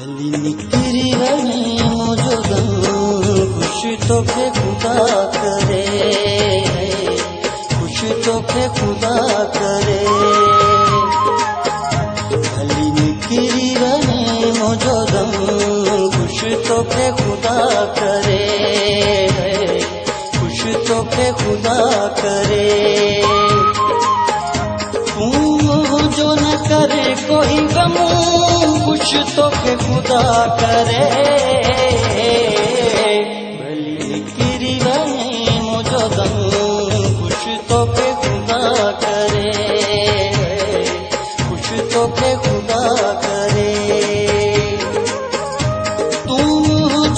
भली निकरी वने मुझो गम खुश तोखे खुदा करे, खुश तोखे खुदा करे। भली निकरी वने मुझो गम खुश तोखे खुदा करे, खुश तोखे खुदा करे। जो न करे कोई गम खुश तोखे खुदा करे। भली निकरी वने मुझो गम खुश तोखे खुदा करे, खुश तोखे खुदा करे। तू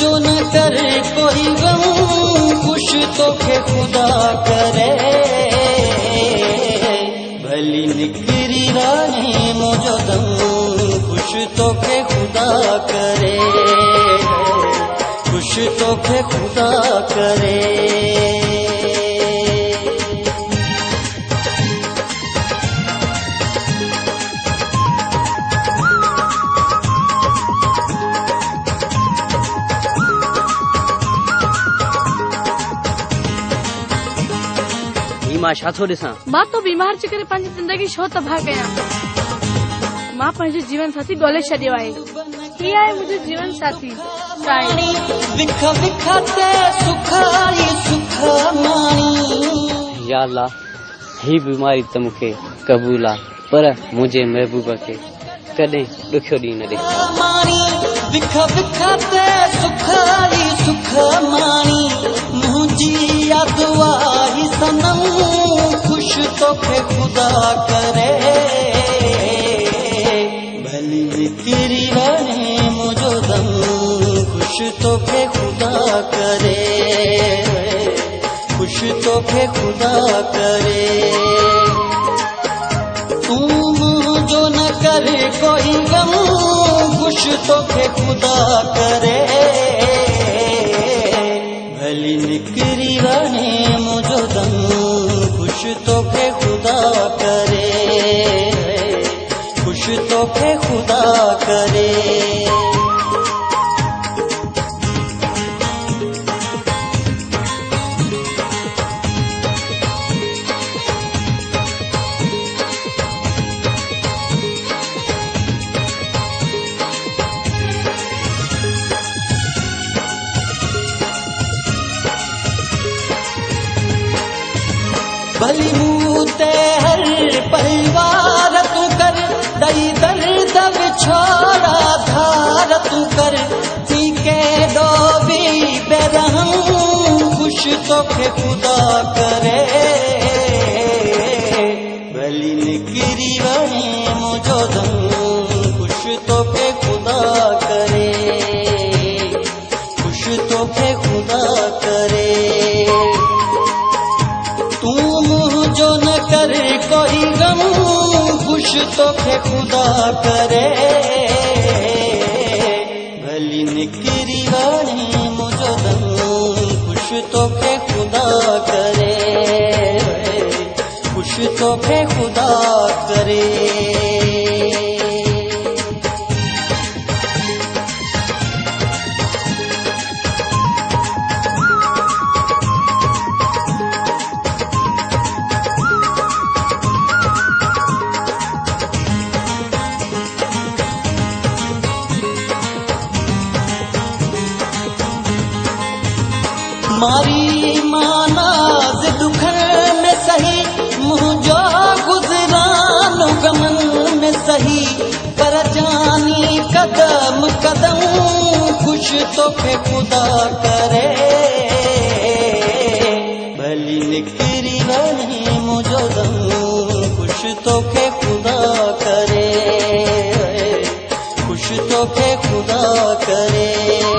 जो न करे कोई गम खुश तोखे खुदा करे। भली निकरी वने मुझो गम खुश तोखे खुदा करे, खुश तोखे खुदा करे। मां छा थो ॾिसां? मां तो बीमार थी करे पंहिंजी ज़िंदगी छो तबाह कयां? मां पंहिंजो जीवन साथी ॻोल्हे छॾियो आहे। हीअ आहे मुंहिंजो जीवन साथी साईं। विख विख ते सुखाई सुख माणी। या अल्लाह, ही बीमारी त मूंखे क़बूल आहे, पर मुंहिंजे महबूब खे कॾहिं ॾुखियो ॾींहुं न ॾेखारी। विख विख ते सुखाई सुख माणी। मुंहिंजी दुआ ही सनम खुश तोखे खुदा करे। भली निकरी वने मुझो गम खुश तोखे खुदा करे, खुश तोखे खुदा करे। तू जो न करे कोई गम खुश तोखे खुदा करे। भली निकरी वने मुझो गम खुश तोखे खुदा करे, खुश तोखे खुदा करे। भली मुँह ते हर परिवार तू कर, दई दर्द विछोड़ा धार तू कर। थी के डोबी बेरहम खुश तोखे खुदा करे। भली निकरी वने मुझो गम खुश तोखे खुदा करे, खुश तोखे खुदा करे। तू जो न करे कोई गम खुश तोखे खुदा करे। भली निकरी वने मुझो गम खुश तोखे खुदा करे, खुश तोखे खुदा करे। मारी मानाज दुखन में सही, मुझो गुजरान गमन में सही। पर जानी कदम कदम खुश तोखे खुदा करे। भली निकरी वने मुझो गम खुश तोखे खुदा करे, खुश तोखे खुदा करे।